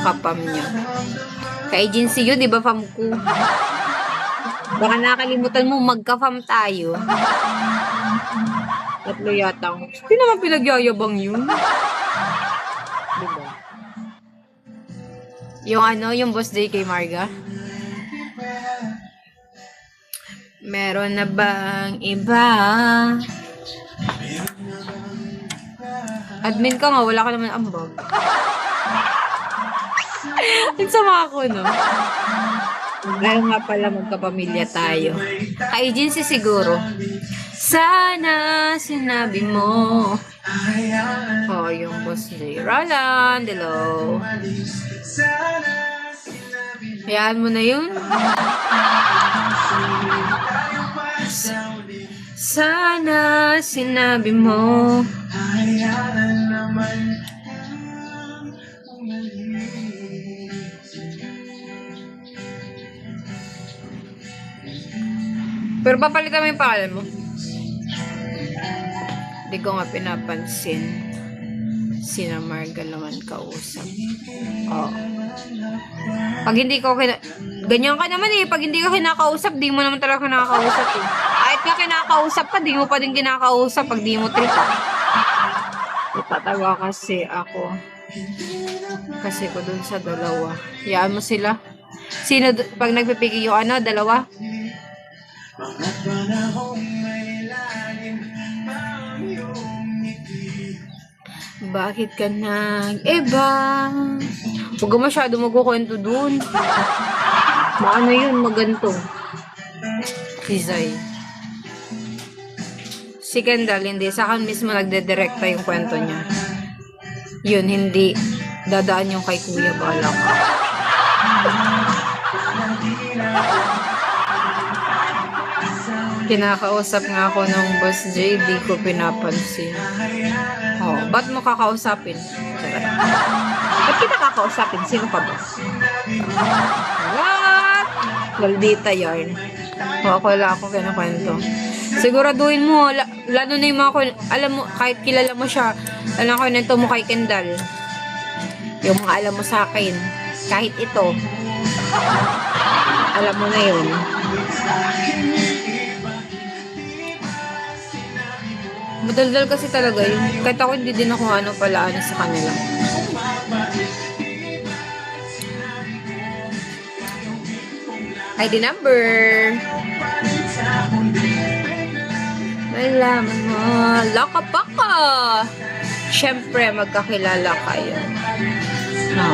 kapam niya. Ka-agency yun, di ba, fam ko? Baka nakalimutan mo, magka-fam tayo. Tatlo yata. Hindi naman pinagyayabang yun. Diba? Yung ano, yung boss day kay Marga? Meron na bang iba? Admin ka nga, wala ka naman ambag. Nagsama ako, no? Ayaw nga pala magkapamilya tayo. Ka-agency siguro. Sana sinabi mo. Oh, yung boss J. Roland, hello. Hayaan mo na yun. Sana sinabi mo. Pero papalitan mo yung pangalan mo. Hindi ko nga pinapansin. Sina Marga naman kausap. Oo. Pag hindi ko ganyan ka naman eh. Pag hindi ka kinakausap, di mo naman talaga kinakausap eh. Kahit nga kinakausap ka, di mo pa din kinakausap pag di mo trip. Natatawa kasi ako. Kasi ko dun sa dalawa. Hayaan mo sila. Sino, pag nagpipigil yung ano, dalawa? Bakit ka nag-iba? Huwag ka masyado magkukwento dun. Maano yun, maganto. Si Zay. Si Kendall, hindi. Sa akin mismo nagde-directa yung kwento niya. Yun, hindi. Dadaan yung kay Kuya Balak. Kinakausap nga ako ng Boss J, di ko pinapansin. Oh, ba't mo kakausapin? Ba't kita kakausapin? Sino ka ba? What? Maldita yarn. O, ako wala ako kinakwento. Siguraduhin mo, lalo na yung mga, alam mo, kahit kilala mo siya, alam ko nito mo kay Kendall. Yung mga alam mo sa akin, kahit ito, alam mo na yun. Madaldal kasi talaga yun. Kahit ako hindi din ako ano pala ano sa kanila. ID number. Malaman mo. Laka-paka. Siyempre, magkakilala kayo. No.